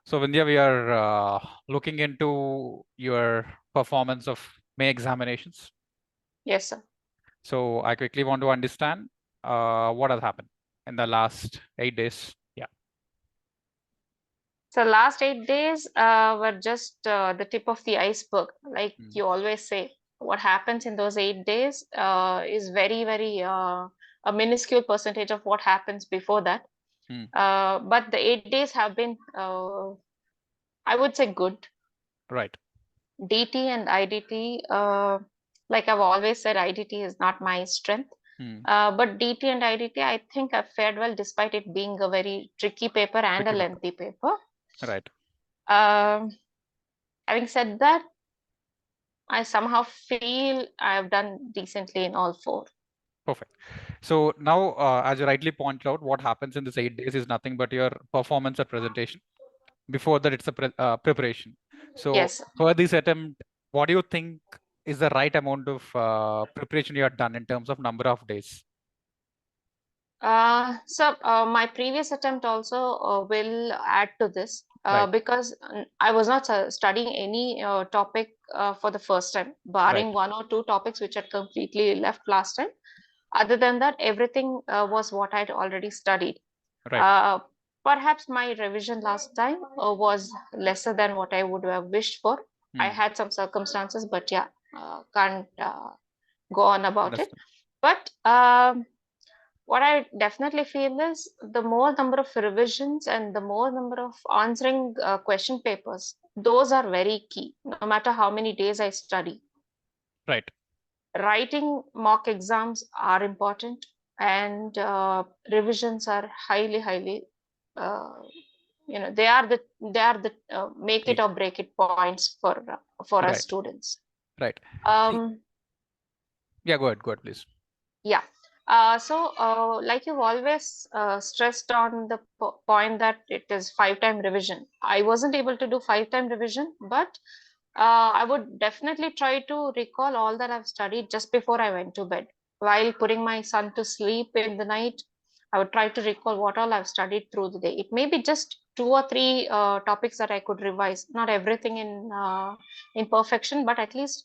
So Vindhya, we are looking into your performance of May examinations. Yes, sir. So I quickly want to understand what has happened in the last 8 days. Yeah. So last 8 days were just the tip of the iceberg. Like Mm. you always say, what happens in those 8 days is very, very a minuscule percentage of what happens before that. Mm. But the 8 days have been, I would say, good. Right. DT and IDT, like I've always said, IDT is not my strength. Mm. But DT and IDT, I think I've fared well despite it being a very tricky paper and a Tricky paper. lengthy paper. Right. Um, Having said that, I somehow feel I've done decently in all four. Perfect. So now, as you rightly pointed out, what happens in this 8 days is nothing but your performance or presentation. Before that, it's a preparation. So Yes. for this attempt, what do you think is the right amount of preparation you have done in terms of number of days? My previous attempt also will add to this Right. because I was not studying any topic for the first time, Right. barring one or two topics which had completely left last time. Other than that, everything was what I'd already studied. Right. Uh, Perhaps my revision last time was lesser than what I would have wished for. I Hmm. had some circumstances, but yeah, can't go on about it. Understood. But what I definitely feel is the more number of revisions and the more number of answering question papers, those are very key, no matter how many days I study. Right. Writing mock exams are important, and revisions are highly, highly, uh, they are the make it Key. or break it points for us Right. students. Right. See, Um, yeah, go ahead. Go ahead, please. Yeah. Like you've always stressed on the point that it is 5 time revision. I wasn't able to do 5 time revision, but I would definitely try to recall all that I've studied just before I went to bed. While putting my son to sleep in the night, I would try to recall what all I've studied through the day. It may be just two or three topics that I could revise, not everything in perfection, but at least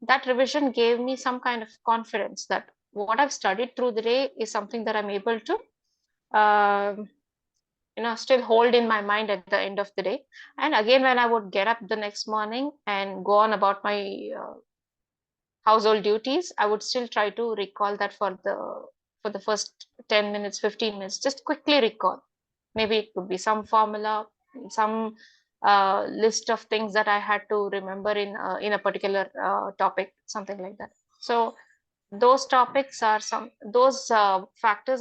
that revision gave me some kind of confidence that what I've studied through the day is something that I'm able to um, still hold in my mind at the end of the day. And again, when I would get up the next morning and go on about my household duties, I would still try to recall that for the first 10 minutes, 15 minutes, just quickly recall. Maybe it could be some formula, some list of things that I had to remember in a particular topic, something like that. So those factors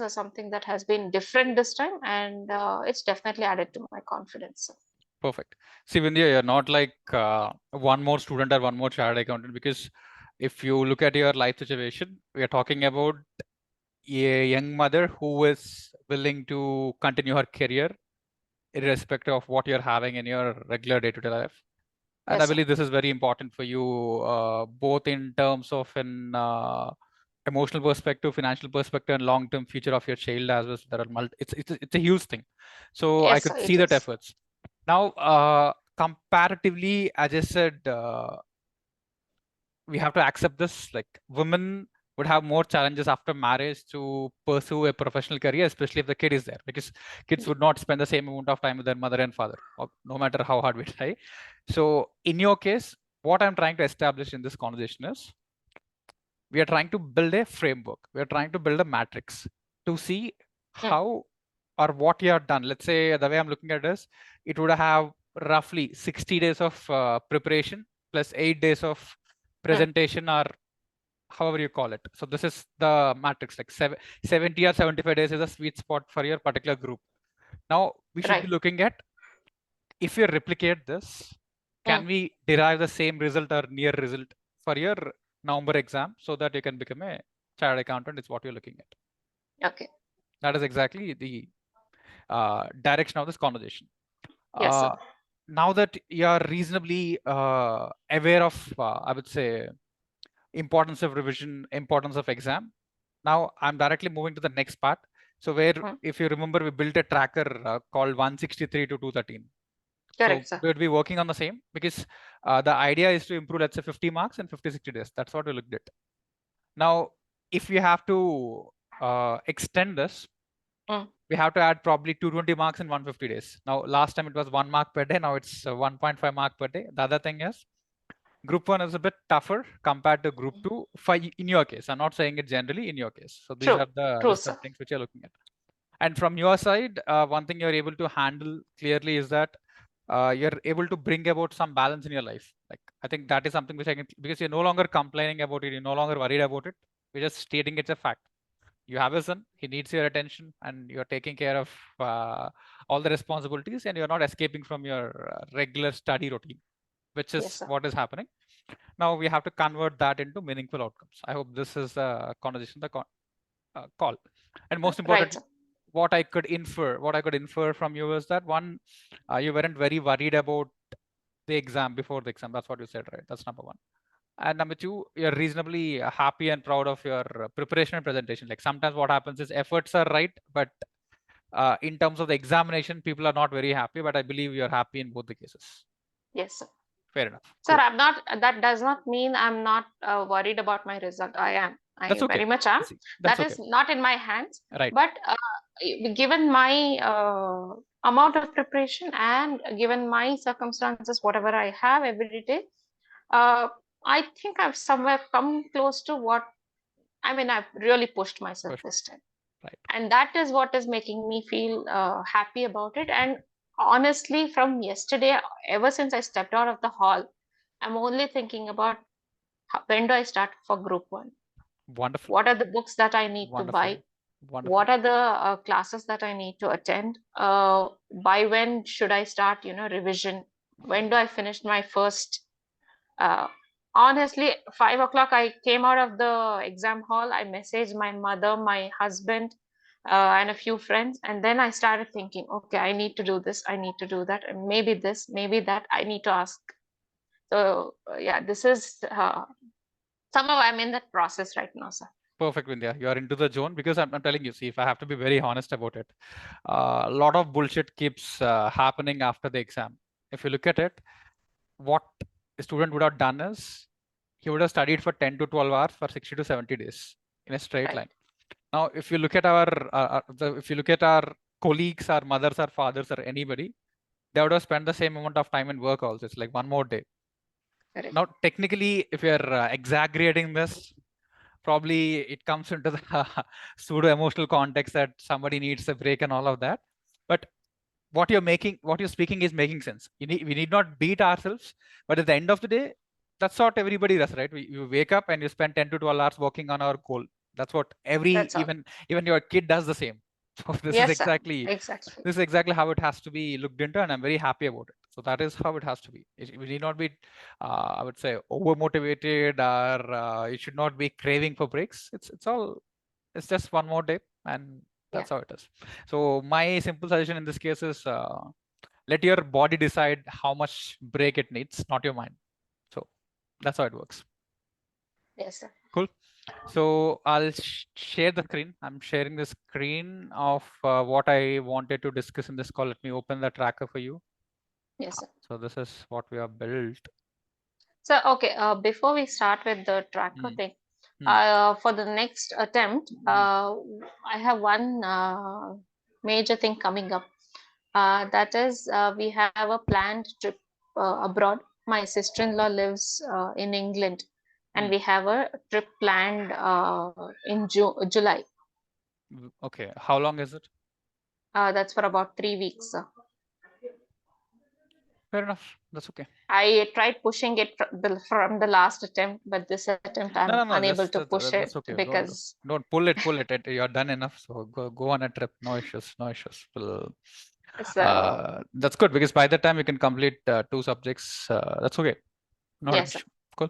are something that has been different this time, and it's definitely added to my confidence. Perfect. See, Vindhya, you're not like one more student or one more child accountant, because if you look at your life situation, we are talking about a young mother who is willing to continue her career irrespective of what you're having in your regular day-to-day life. And I Yes, sir. believe this is very important for you, both in terms of an emotional perspective, financial perspective, and long-term future of your child as well. As there are it's a huge thing. So I Yes, sir, could see it that is. efforts. Now, comparatively, as I said, we have to accept this. Like women would have more challenges after marriage to pursue a professional career, especially if the kid is there, because kids would not spend the same amount of time with their mother and father, no matter how hard we try. So, in your case, what I'm trying to establish in this conversation is we are trying to build a framework. We are trying to build a matrix to see Mm, how or what you have done. Let's say the way I'm looking at this, it would have roughly 60 days of preparation plus 8 days of mm, presentation, or however you call it. So this is the matrix, like 70 or 75 days is a sweet spot for your particular group. Now we should be right. looking at, if you replicate this, can Mm, we derive the same result or near result for your November exam so that you can become a chartered accountant is what you're looking at. okay. That is exactly the direction of this conversation. Yes, sir. Uh, now that you are reasonably aware of, I would say, importance of revision, importance of exam. Now I'm directly moving to the next part. So where, Mm, if you remember, we built a tracker called 163 to 213. Correct, So sir. we would be working on the same, because the idea is to improve, let's say, 50 marks in 50, 60 days. That's what we looked at. Now, if we have to extend this, we have to add probably 220 marks in 150 days. Now, last time it was 1 mark per day. Now it's 1.5 mark per day. The other thing is, group 1 is a bit tougher compared to group 2 in your case. I'm not saying it generally, in your case. So these are the list of things which you're looking at. And from your side, one thing you're able to handle clearly is that you're able to bring about some balance in your life. Like, I think that is something which I can, because you're no longer complaining about it, you're no longer worried about it. You're just stating it's a fact. You have a son, he needs your attention, and you're taking care of all the responsibilities, and you're not escaping from your regular study routine, which is what is happening. Now we have to convert that into meaningful outcomes. I hope this is the conversation, the call. And most importantly, what I could infer from you is that, one, you weren't very worried about the exam before the exam. That's what you said, right? That's number one. And number two, you're reasonably happy and proud of your preparation and presentation. Like, sometimes what happens is efforts are right, but in terms of the examination, people are not very happy. But I believe you're happy in both the cases. Yes, sir. Fair enough. Sir, I'm not. That does not mean I'm not worried about my result. I am. That's okay. Very much am. That is not in my hands. Right. But given my amount of preparation and given my circumstances, whatever I have every day, I think I've somewhere come close to what, I mean, I've really pushed myself this time. Right. And that is what is making me feel happy about it. And honestly, from yesterday, ever since I stepped out of the hall, I'm only thinking about when do I start for group 1? Wonderful. What are the books that I need to buy? Wonderful. What are the classes that I need to attend? By when should I start, revision? When do I finish my first? Honestly, 5 o'clock, I came out of the exam hall. I messaged my mother, my husband, and a few friends. And then I started thinking, okay, I need to do this. I need to do that. And maybe this, maybe that. I need to ask. So yeah, this is somehow I'm in that process right now, sir. Perfect, Vindhya. You are into the zone, because I'm telling you, see, if I have to be very honest about it, a lot of bullshit keeps happening after the exam. If you look at it, what a student would have done is, he would have studied for 10 to 12 hours for 60 to 70 days in a straight line. Now, if you look at our colleagues, our mothers, our fathers, or anybody, they would have spent the same amount of time in work also. It's like one more day. Now, technically, if you're exaggerating this, probably it comes into the pseudo emotional context that somebody needs a break and all of that. But what you're speaking is making sense. We need not beat ourselves, but at the end of the day, that's what everybody does, right? You wake up and you spend 10 to 12 hours working on our goal. That's what even your kid does the same. So this is exactly how it has to be looked into, and I'm very happy about it. So that is how it has to be. We need not be, I would say, over motivated, or you should not be craving for breaks. It's just one more day, and that's how it is. So my simple suggestion in this case is, let your body decide how much break it needs, not your mind. So that's how it works. Yes, sir. Cool. So I'll share the screen. I'm sharing the screen of what I wanted to discuss in this call. Let me open the tracker for you. Yes, sir. So this is what we have built. So, okay, before we start with the tracker thing, for the next attempt, I have one major thing coming up. That is, we have a planned trip abroad. My sister-in-law lives in England, and we have a trip planned in July. Okay, how long is it? That's for about 3 weeks. Fair enough. That's okay. I tried pushing it from the last attempt, but this attempt I'm unable to push it because don't pull it. You're done enough. So go on a trip. No issues. That's good, because by the time you can complete 2 subjects, that's okay. Not an issue. Cool.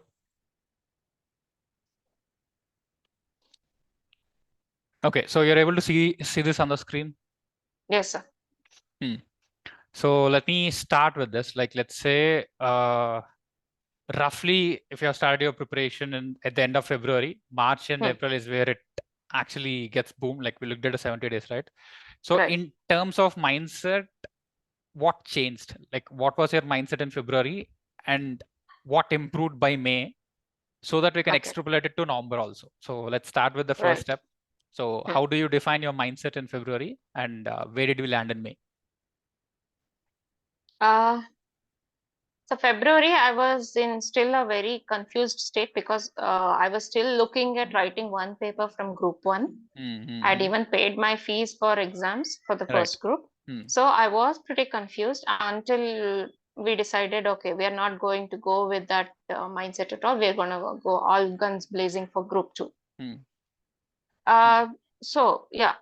Okay, so you're able to see this on the screen? Yes, sir. So let me start with this. Like, let's say, roughly, if you have started your preparation at the end of February, March and April is where it actually gets boom. Like, we looked at the 70 days, right? So in terms of mindset, what changed? Like, what was your mindset in February and what improved by May, so that we can Okay. extrapolate it to November also. So let's start with the first Right. step. So Hmm. how do you define your mindset in February, and where did we land in May? So February, I was in still a very confused state because I was still looking at writing one paper from group one. I'd Mm-hmm. even paid my fees for exams for the Right. first group. Mm. So I was pretty confused until we decided, okay, we are not going to go with that mindset at all. We're going to go all guns blazing for group two. Mm. Uh, so yeah,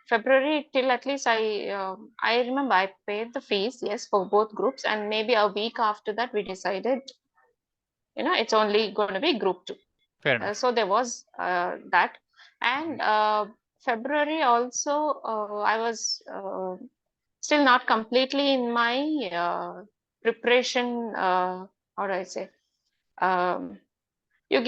February till at least I remember I paid the fees, yes, for both groups, and maybe a week after that we decided, it's only going to be group two. Fair enough. So there was that, and February also I was still not completely in my preparation. How do I say? Um, you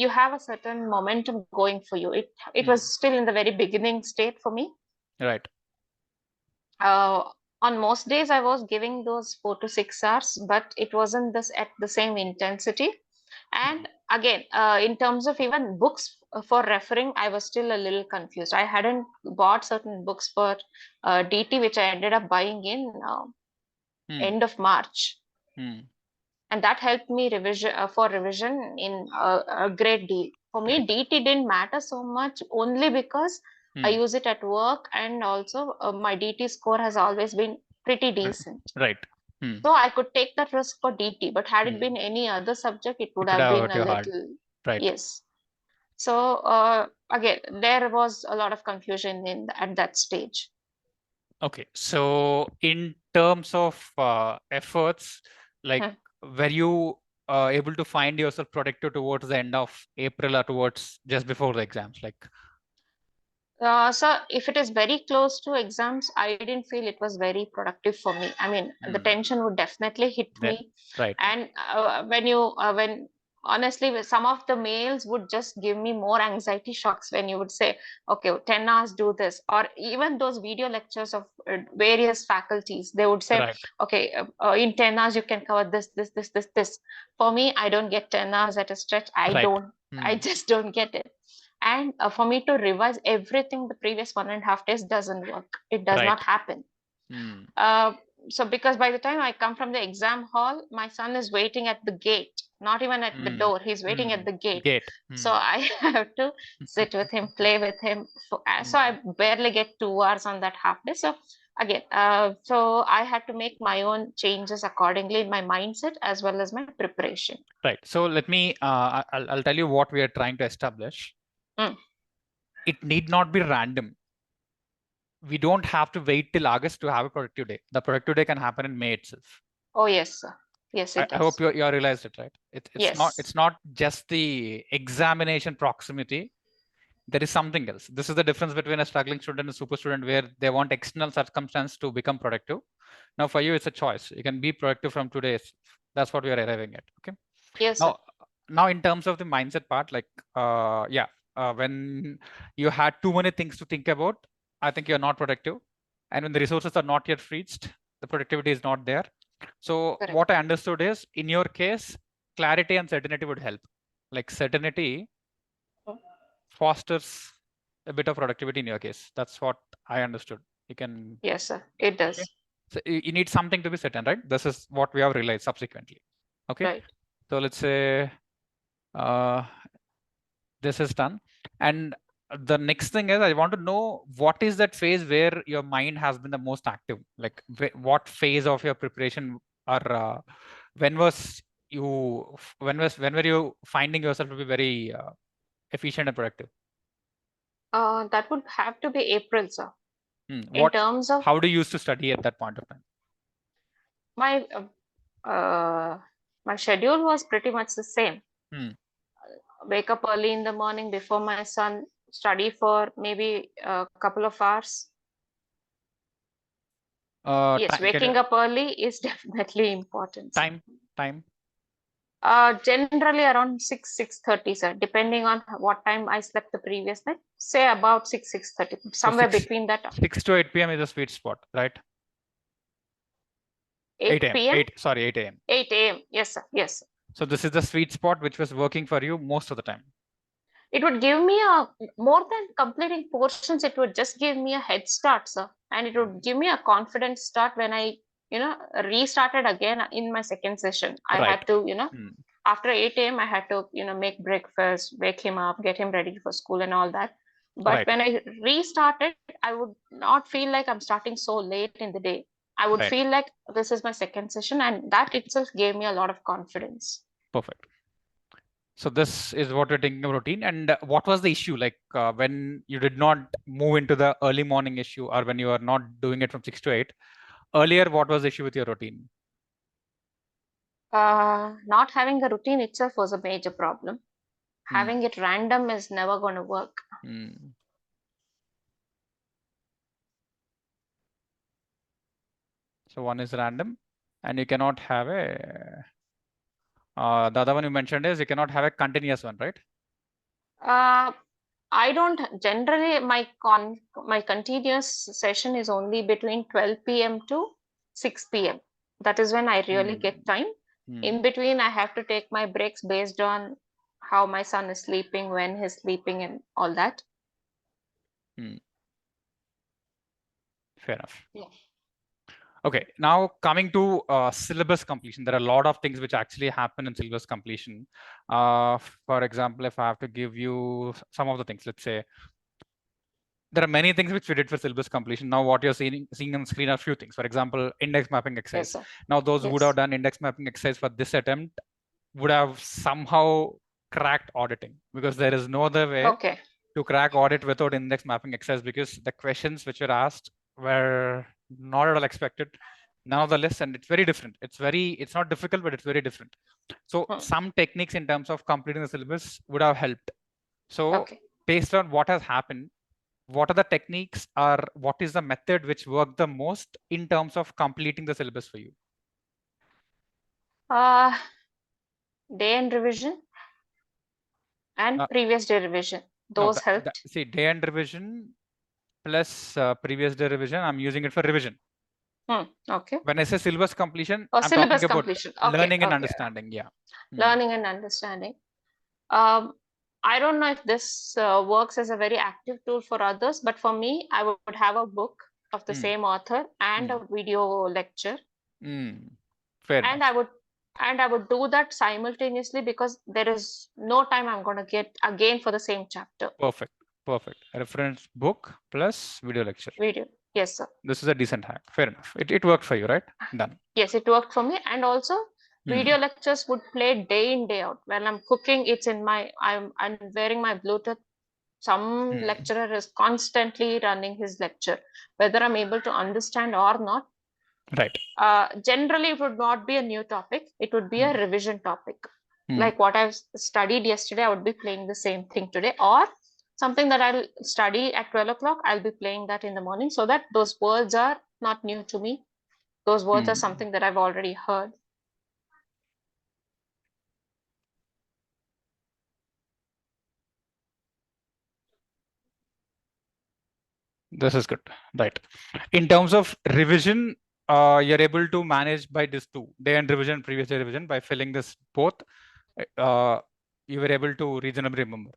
have a certain momentum going for you. It was Mm. still in the very beginning state for me. Right. uh, on most days I was giving those 4 to 6 hours, but it wasn't this at the same intensity. And again, in terms of even books for referring, I was still a little confused. I hadn't bought certain books for DT, which I ended up buying in Mm. end of March, Mm. and that helped me revision in a great deal. For me, Great. DT didn't matter so much only because I Mm. use it at work, and also my DT score has always been pretty R- decent. Right. Mm. So I could take that risk for DT, but had it been Mm. any other subject, it would It would have have been hurt a your heart. little, Right. yes. So again, there was a lot of confusion at that stage. Okay. So in terms of efforts, like, were you able to find yourself productive towards the end of April or towards just before the exams? Like, So if it is very close to exams, I didn't feel it was very productive for me. I mean, the tension would definitely hit then, me. right. And when honestly, some of the mails would just give me more anxiety shocks when you would say, okay, 10 hours do this, or even those video lectures of various faculties, they would say, Right. okay, in 10 hours you can cover this. For me, I don't get 10 hours at a stretch. Right. I just don't get it. And for me to revise everything the previous 1.5 days doesn't work. It does Right. not happen. Mm. Uh, so because by the time I come from the exam hall, my son is waiting at the gate, not even at the Mm. door. He's waiting at Mm. the gate. Gate. So Mm. I have to sit with him, play with him. So I barely get 2 hours on that half day. So again, so I had to make my own changes accordingly in my mindset as well as my preparation. Right. So let me, I'll tell you what we are trying to establish. Mm. It need not be random. We don't have to wait till August to have a productive day. The productive day can happen in May itself. Oh, yes, sir. Yes, it I hope does. you realized it, right? Yes. It's not just the examination proximity. There is something else. This is the difference between a struggling student and a super student, where they want external circumstance to become productive. Now for you, it's a choice. You can be productive from today. That's what we are arriving at. Okay. Yes, sir. Now in terms of the mindset part, like, when you had too many things to think about, I think you're not productive. And when the resources are not yet reached, the productivity is not there. So Correct. what I understood is, in your case, clarity and certainty would help. Like, certainty fosters a bit of productivity in your case. That's what I understood. You can. Yes, sir. It Okay. does. So you need something to be certain, right? This is what we have realized subsequently. Okay. Right. So let's say uh, this is done. And the next thing is, I want to know, what is that phase where your mind has been the most active? Like, what phase of your preparation, or when was when were you finding yourself to be very efficient and productive? That would have to be April, sir. In What, terms of how do you used to study at that point of time? my my schedule was pretty much the same. Hmm. Wake up early in the morning before my son, study for maybe a couple of hours. Yes, Time, waking up early is definitely important, sir. time. Generally around 6:30, sir, depending on what time I slept the previous night. Say about 6:30, So somewhere between that. 6 to 8 p.m. is a sweet spot, right? 8 p.m. 8 a.m. 8 a.m. Yes, sir. Yes, sir. So this is the sweet spot which was working for you most of the time. It would give me a more than completing portions. It would just give me a head start, sir, and it would give me a confident start when I, restarted again in my second session. I Right. had to, Hmm. after 8 a.m. I had to, make breakfast, wake him up, get him ready for school and all that. But Right. when I restarted, I would not feel like I'm starting so late in the day. I would Right. feel like this is my second session, and that itself gave me a lot of confidence. Perfect. So this is what you're thinking of routine. And what was the issue like when you did not move into the early morning issue, or when you are not doing it from 6 to 8? Earlier, what was the issue with your routine? Not having a routine itself was a major problem. Hmm. Having it random is never going to work. Hmm. So one is random, and you cannot have a. The other one you mentioned is you cannot have a continuous one, right? Uh, I don't generally my continuous session is only between 12 p.m. to 6 p.m. That is when I really Hmm. get time. Hmm. In between, I have to take my breaks based on how my son is sleeping, when he's sleeping, and all that. Hmm. Fair enough. Yeah. Okay, now coming to syllabus completion, there are a lot of things which actually happen in syllabus completion. For example, if I have to give you some of the things, let's say there are many things which we did for syllabus completion. Now, what you're seeing on the screen are a few things. For example, index mapping exercise. Yes, sir. Now, those who would have Yes. done index mapping exercise for this attempt would have somehow cracked auditing, because there is no other way Okay. to crack audit without index mapping exercise, because the questions which were asked were not at all expected. None of the lists, and it's very different. It's not difficult, but it's very different. So some techniques in terms of completing the syllabus would have helped. So Okay. based on what has happened, what are the techniques, or what is the method which worked the most in terms of completing the syllabus for you? Day end revision and previous day revision. No, Those helped. see, day end revision plus previous day revision, I'm using it for revision. Okay. When I say syllabus completion, Oh, I'm syllabus talking about completion. Okay. learning and Okay. understanding. Yeah. Learning and understanding. I don't know if this works as a very active tool for others, but for me, I would have a book of the same author and a video lecture. Fair And enough. I would do that simultaneously because there is no time I'm going to get again for the same chapter. Perfect. Perfect. Reference book plus video lecture. Video. Yes, sir. This is a decent hack. Fair enough. It worked for you, right? Done. Yes, it worked for me. And also, video lectures would play day in, day out. When I'm cooking, it's in I'm wearing my Bluetooth. Some lecturer is constantly running his lecture, whether I'm able to understand or not. Right. Generally, it would not be a new topic. It would be a revision topic. Like what I've studied yesterday, I would be playing the same thing today, or something that I'll study at 12 o'clock, I'll be playing that in the morning, so that those words are not new to me. Those words are something that I've already heard. This is good. Right. In terms of revision, you're able to manage by this two, day and revision, previous day revision, by filling this both. You were able to reasonably remember.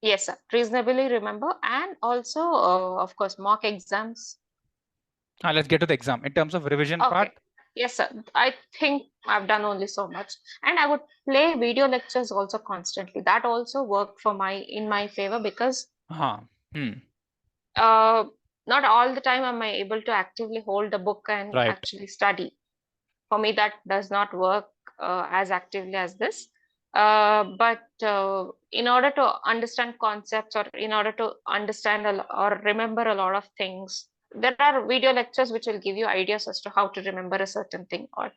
Yes, sir. Reasonably remember. And also, of course, mock exams. Let's get to the exam. In terms of revision part. Yes, sir. I think I've done only so much. And I would play video lectures also constantly. That also worked in my favor because not all the time am I able to actively hold a book and actually study. For me, that does not work as actively as this. But in order to understand concepts, or in order to understand or remember a lot of things, there are video lectures which will give you ideas as to how to remember a certain thing, or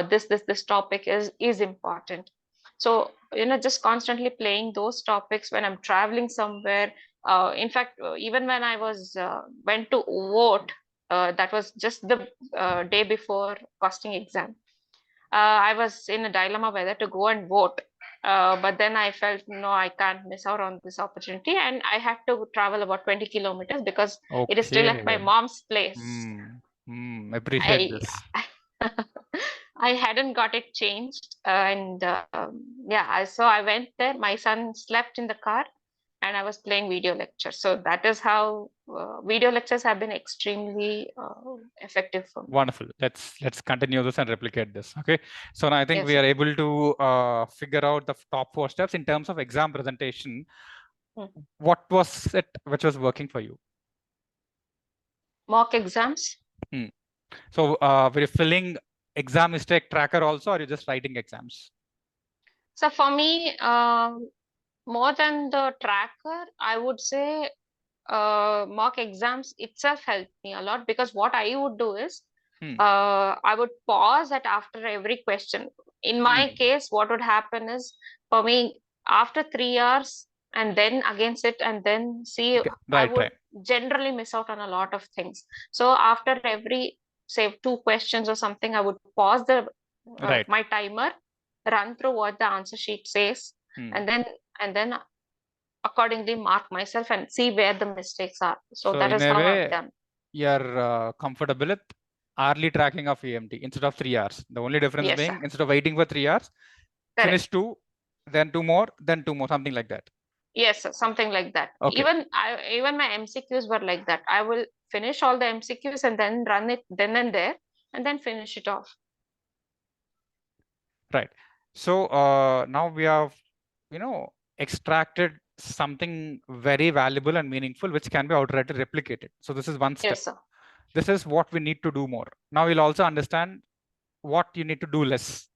this topic is important. So just constantly playing those topics when I'm traveling somewhere. In fact, even when I went to vote, that was just the day before costing exam. I was in a dilemma whether to go and vote. But then I felt, no, I can't miss out on this opportunity. And I had to travel about 20 kilometers because it is still at my mom's place. Appreciate this. I hadn't got it changed, and yeah, so I went there. My son slept in the car, and I was playing video lectures. So that is how video lectures have been extremely effective for me. Wonderful. Let's continue this and replicate this. Okay. So now I think Yes, we sir. are able to figure out the top 4 steps in terms of exam presentation. What was it which was working for you? Mock exams. So were you filling exam mistake tracker also, or are you just writing exams? So for me, more than the tracker, I would say mock exams itself helped me a lot, because what I would do is I would pause at after every question. In my case, what would happen is, for me, after 3 hours and then again sit and then see, Okay. I Right. would generally miss out on a lot of things. So after every, say, 2 questions or something, I would pause the Right. my timer, run through what the answer sheet says, and then accordingly mark myself and see where the mistakes are. So that in is a how I've way, done. you're comfortable with hourly tracking of EMT instead of 3 hours. The only difference Yes, being, sir. instead of waiting for 3 hours, Correct. finish 2, then 2 more, then 2 more, something like that. Yes, sir. Something like that. Okay. Even my MCQs were like that. I will finish all the MCQs and then run it then and there, and then finish it off. Right. So now we have, extracted something very valuable and meaningful, which can be outright replicated. So this is one step. Yes, sir. This is what we need to do more. Now we'll also understand what you need to do less.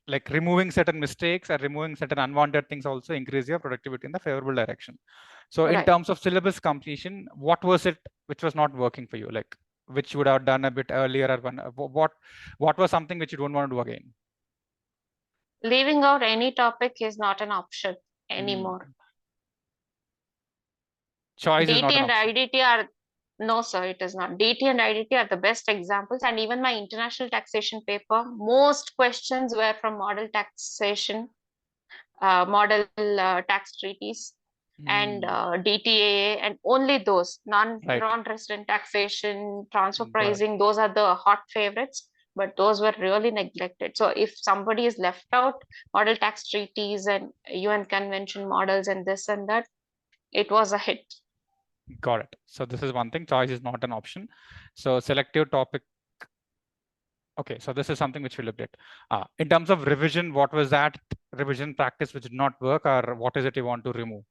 Like removing certain mistakes or removing certain unwanted things also increase your productivity in the favorable direction. So in Right. terms of syllabus completion, what was it which was not working for you? Like which you would have done a bit earlier, or what was something which you don't want to do again? Leaving out any topic is not an option anymore. Choice is not DT an and option. IDT are, no, sir, it is not. DT and IDT are the best examples, and even my international taxation paper, most questions were from model taxation, model tax treaties, and DTAA, and only those non-resident taxation, transfer pricing. Those are the hot favorites, but those were really neglected. So if somebody is left out, model tax treaties and UN convention models and this and that, it was a hit. Got it. So this is one thing. Choice is not an option. So selective topic. Okay, so this is something which we looked at. In terms of revision, what was that revision practice which did not work, or what is it you want to remove?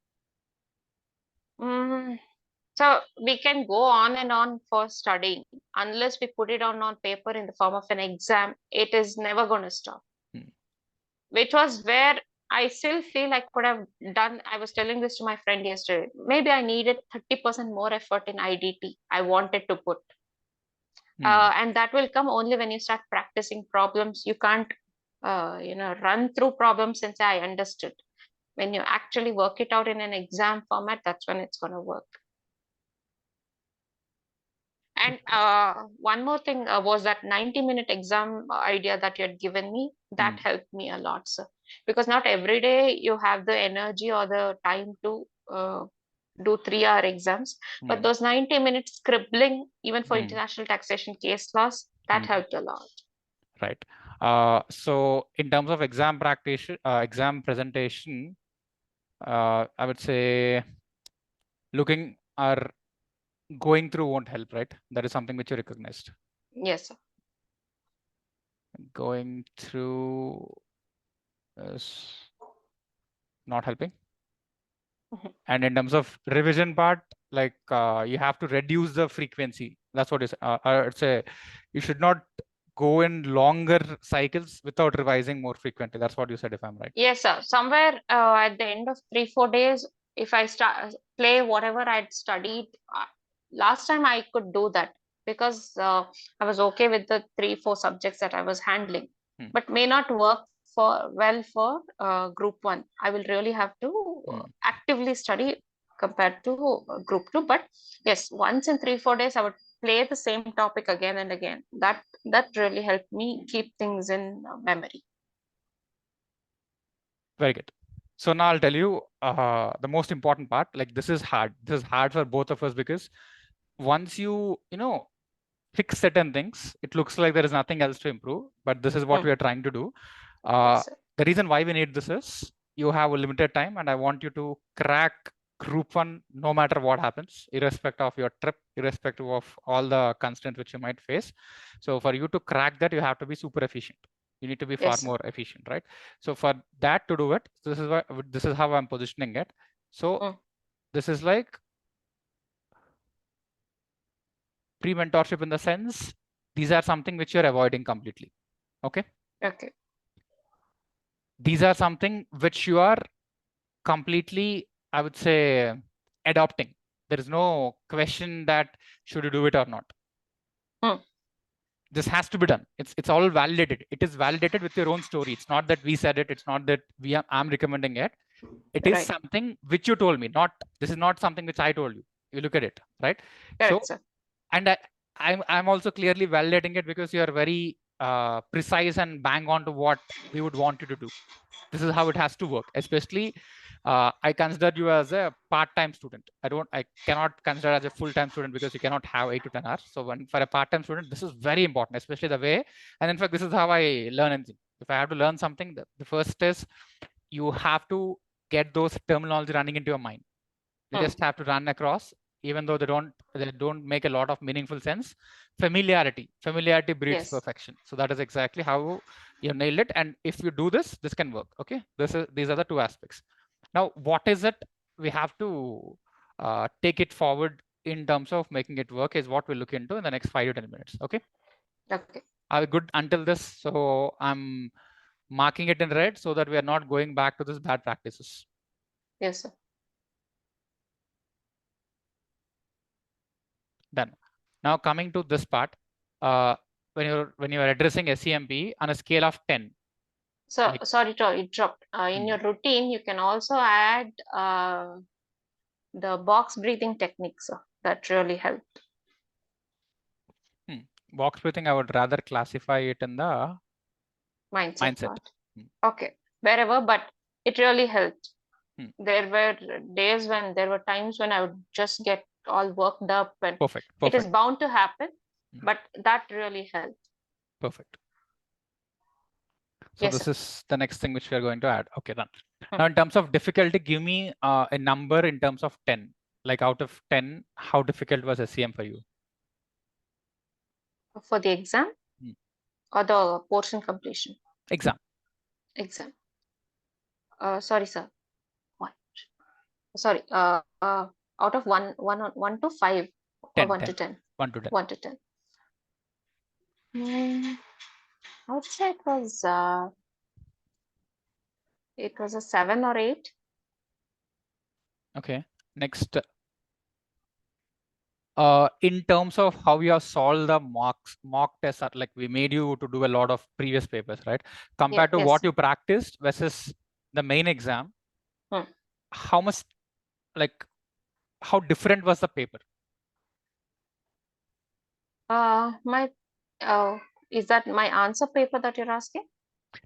So we can go on and on for studying. Unless we put it on paper in the form of an exam, it is never going to stop. Which was where I still feel I could have done. I was telling this to my friend yesterday. Maybe I needed 30% more effort in IDT. I wanted to put. And that will come only when you start practicing problems. You can't, run through problems and say, I understood. When you actually work it out in an exam format, that's when it's going to work. And one more thing was that 90-minute exam idea that you had given me. That helped me a lot, sir. Because not every day you have the energy or the time to do 3-hour exams. But those 90 minutes scribbling, even for international taxation case laws, that helped a lot. Right. So in terms of exam practice, exam presentation, I would say looking or going through won't help, right? That is something which you recognized. Yes, sir. Going through is not helping. And in terms of revision part, like you have to reduce the frequency. That's what is. I'd say you should not go in longer cycles without revising more frequently. That's what you said, if I'm right. Yes, sir. Somewhere at the end of 3-4 days, if I play whatever I'd studied, last time I could do that because I was okay with the 3-4 subjects that I was handling, but may not work for group 1. I will really have to actively study compared to group 2. But yes, once in 3-4 days, I would play the same topic again and again. That really helped me keep things in memory. Very good. So now I'll tell you the most important part. Like this is hard. This is hard for both of us because once you fix certain things. It looks like there is nothing else to improve, but this is what we are trying to do. Yes, The reason why we need this is you have a limited time, and I want you to crack group 1 no matter what happens, irrespective of your trip, irrespective of all the constraints which you might face. So for you to crack that, you have to be super efficient. You need to be far more efficient, right? So for that to do it, this is how I'm positioning it. So this is like pre-mentorship in the sense these are something which you're avoiding completely. Okay. These are something which you are completely, I would say, adopting. There is no question that should you do it or not. This has to be done. It's all validated. It is validated with your own story. It's not that we said it. It's not that I'm recommending it. It is something which you told me. This is not something which I told you. You look at it, right? So, and I'm also clearly validating it because you are very precise and bang on to what we would want you to do. This is how it has to work. Especially, I consider you as a part-time student. I cannot consider as a full-time student because you cannot have 8 to 10 hours. So for a part-time student, this is very important, especially the way. And in fact, this is how I learn anything. If I have to learn something, the first is you have to get those terminology running into your mind. You just have to run across, even though they don't make a lot of meaningful sense. Familiarity breeds perfection. So that is exactly how you nailed it. And if you do this can work. Okay, these are the 2 aspects. Now, what is it we have to take it forward in terms of making it work is what we'll look into in the next 5 to 10 minutes. Okay. Are we good until this? So I'm marking it in red so that we are not going back to this bad practices. Yes, sir. Done. Now coming to this part, when you're addressing SEMP on a scale of 10. So like, sorry to interrupt. In your routine, you can also add the box breathing techniques that really helped. Box breathing, I would rather classify it in the mindset. Okay, wherever, but it really helped. There were days when there were times when I would just get all worked up and perfect. It is bound to happen, but that really helped. Perfect. So this is the next thing which we are going to add. Okay, done. Now in terms of difficulty, give me a number in terms of 10. Like out of 10, how difficult was SEM for you? For the exam or the portion completion? Exam. Sorry, sir. What? Sorry. Out of 1 to 5 or 1 to 10? 1 to 10. 1 to 10. I would say it was a 7 or 8. Okay. Next. In terms of how you have solved the mock tests, like we made you to do a lot of previous papers, right? Compared to what you practiced versus the main exam, how much, like, how different was the paper? Is that my answer paper that you're asking?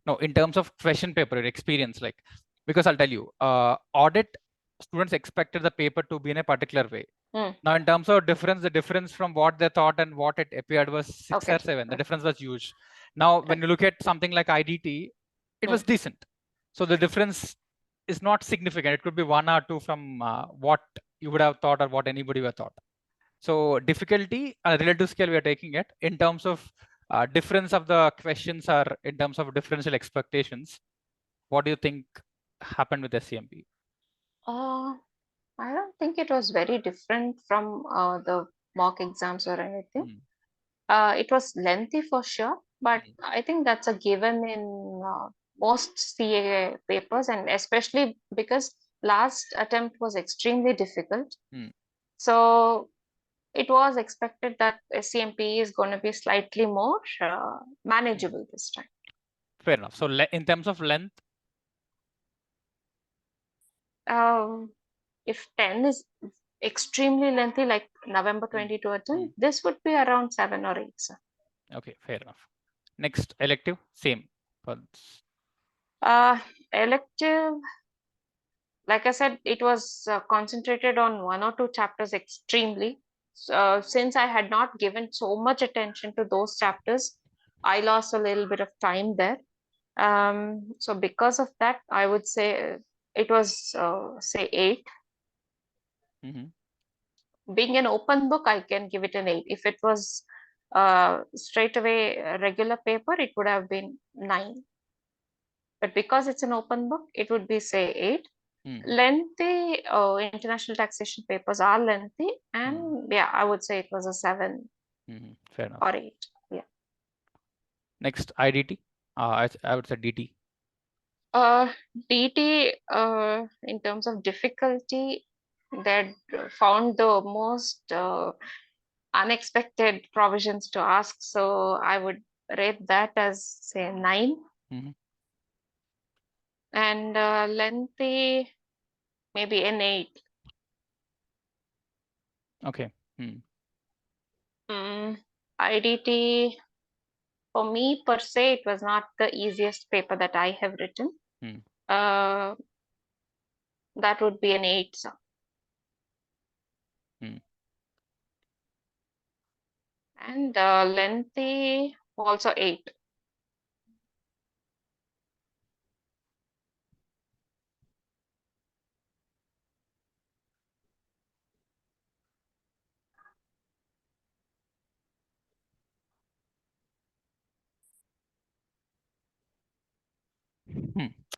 No, in terms of question paper, your experience, like, because I'll tell you, audit students expected the paper to be in a particular way. Now, in terms of difference, the difference from what they thought and what it appeared was 6 or 7. The difference was huge. Now, when you look at something like IDT, it was decent. So the difference is not significant. It could be 1 or 2 from what you would have thought or what anybody would have thought. So difficulty, on a relative scale, we are taking it in terms of difference of the questions or in terms of differential expectations. What do you think happened with SCMP? I don't think it was very different from the mock exams or anything. It was lengthy for sure, but I think that's a given in most CA papers, and especially because last attempt was extremely difficult. So it was expected that SCMP is going to be slightly more manageable this time. Fair enough. So in terms of length? If 10 is extremely lengthy, like November 2020, this would be around 7 or 8. Sir. Okay, fair enough. Next, elective, same. Elective, like I said, it was concentrated on 1 or 2 chapters extremely. since I had not given so much attention to those chapters, I lost a little bit of time there. So because of that, I would say it was say 8. Being an open book, I can give it an 8. If it was straight away a regular paper, it would have been 9. But because it's an open book, it would be say 8. Lengthy international taxation papers are lengthy, and yeah, I would say it was a 7 Fair enough. or 8. Yeah. Next, IDT. I would say DT. DT, in terms of difficulty, that found the most unexpected provisions to ask. So I would rate that as say 9. And lengthy, maybe an 8. Okay. IDT, for me per se, it was not the easiest paper that I have written. That would be an 8. So. And lengthy, also 8.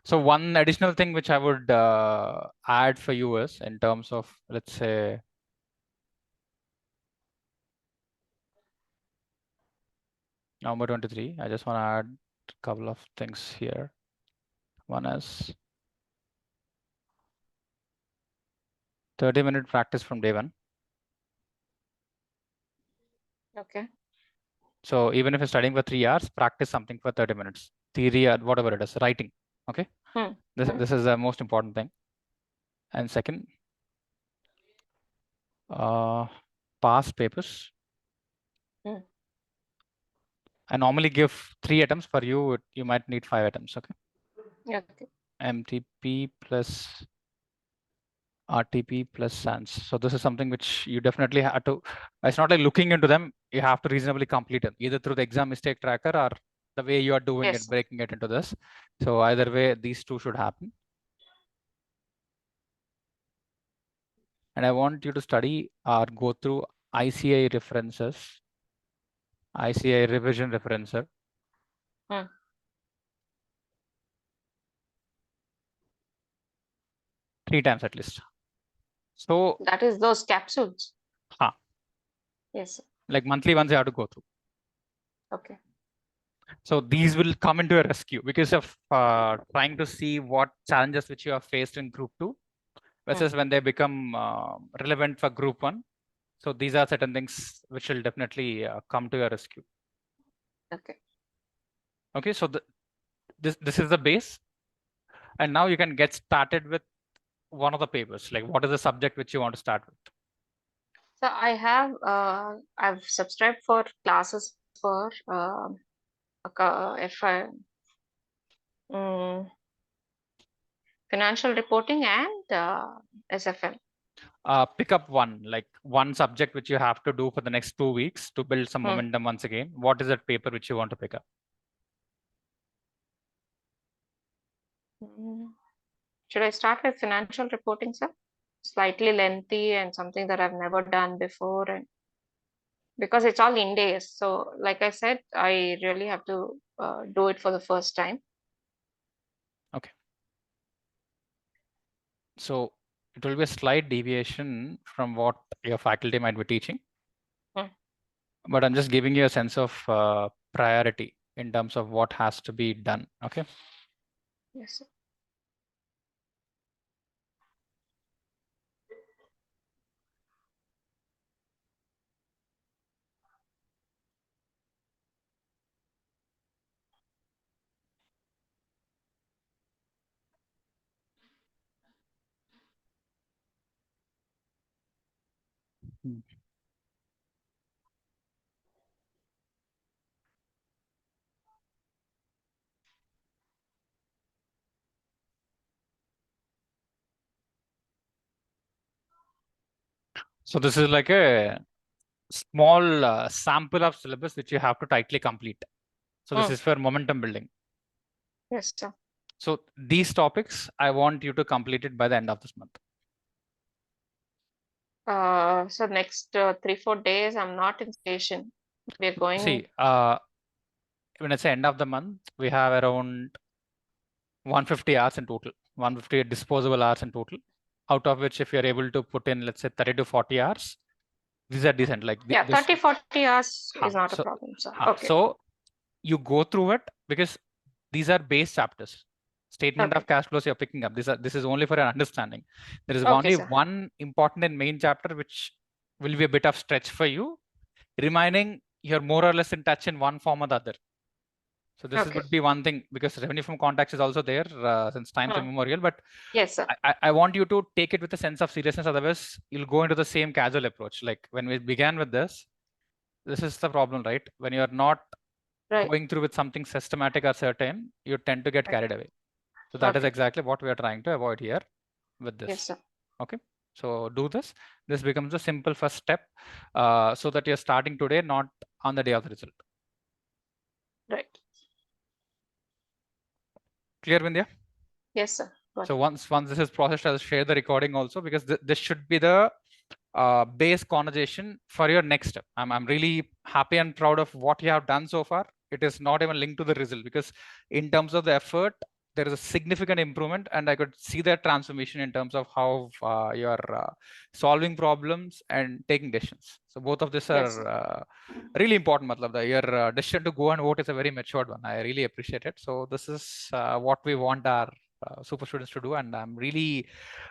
So one additional thing which I would add for you is in terms of, let's say, November 23. I just want to add a couple of things here. One is 30-minute practice from day 1. Okay. So even if you're studying for 3 hours, practice something for 30 minutes. Theory or whatever it is, writing. Okay. This is the most important thing. And second, past papers. I normally give 3 attempts. For you, you might need 5 attempts. Okay. Okay. MTP plus RTP plus SANS. So this is something which you definitely have to. It's not like looking into them. You have to reasonably complete them either through the exam mistake tracker or the way you are doing it, breaking it into this. So either way, these two should happen. And I want you to study or go through ICI references, ICI revision referencer. 3 times at least. So that is those capsules. Yes. Like monthly ones you have to go through. Okay. So these will come into your rescue because of trying to see what challenges which you have faced in group 2 versus when they become relevant for group 1. So these are certain things which will definitely come to your rescue. Okay. Okay, so this is the base. And now you can get started with one of the papers. Like what is the subject which you want to start with? So I have I've subscribed for classes for financial reporting and SFL. Pick up one subject which you have to do for the next 2 weeks to build some momentum once again. What is that paper which you want to pick up? Should I start with financial reporting, sir? Slightly lengthy and something that I've never done before, and because it's all Ind AS. So like I said, I really have to do it for the first time. Okay. So it will be a slight deviation from what your faculty might be teaching. But I'm just giving you a sense of priority in terms of what has to be done. Okay. Yes, sir. So this is like a small sample of syllabus which you have to tightly complete. So this is for momentum building. Yes, sir. So these topics, I want you to complete it by the end of this month. So next 3-4 days, I'm not in station. We're going. See, when I say end of the month, we have around 150 hours in total, 150 disposable hours in total, out of which if you're able to put in, let's say 30 to 40 hours, these are decent. Like yeah, 30-40 hours is not so, a problem, sir. Okay. So you go through it because these are base chapters. Statement of cash flows you're picking up. This is only for an understanding. There is only one important and main chapter which will be a bit of stretch for you, remaining you're more or less in touch in one form or the other. So this would be one thing, because revenue from contacts is also there since time immemorial. But yes, sir. I want you to take it with a sense of seriousness. Otherwise, you'll go into the same casual approach. Like when we began with this is the problem, right? When you're not going through with something systematic or certain, you tend to get carried away. So that is exactly what we are trying to avoid here with this. Yes, sir. Okay. So do this. This becomes a simple first step so that you're starting today, not on the day of the result. Right. Clear, Vindhya? Yes, sir. So once this is processed, I'll share the recording also, because this should be the base conversation for your next step. I'm really happy and proud of what you have done so far. It is not even linked to the result, because in terms of the effort, there is a significant improvement, and I could see that transformation in terms of how you're solving problems and taking decisions. So both of these are really important. Your decision to go and vote is a very matured one. I really appreciate it. So this is what we want our super students to do, and I'm really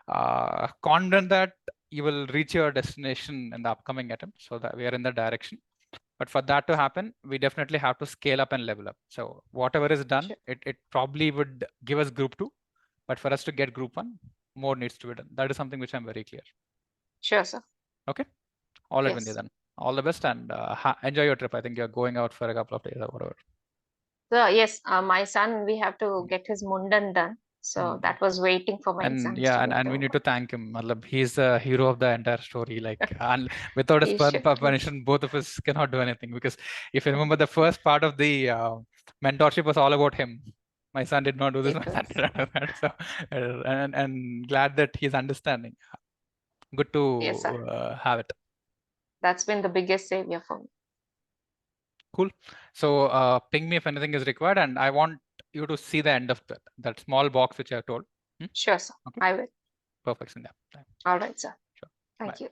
confident that you will reach your destination in the upcoming attempt, so that we are in the direction. But for that to happen, we definitely have to scale up and level up. So whatever is done, it probably would give us group 2, but for us to get group 1, more needs to be done. That is something which I'm very clear. Sure, sir. Okay. All right, Vindhya, then. All the best, and enjoy your trip. I think you're going out for a couple of days or whatever. So yes, my son, we have to get his mundan done. So that was waiting for my exams. And we need to thank him. He's the hero of the entire story. Like, and without his permission, both of us cannot do anything. Because if you remember, the first part of the mentorship was all about him. My son did not do this. So, and glad that he's understanding. Good to have it. That's been the biggest savior for me. Cool. So ping me if anything is required, and I want you to see the end of that small box which I have told. Sure, sir. I will. Perfect, Sindhya. All right, sir. Sure. Thank you.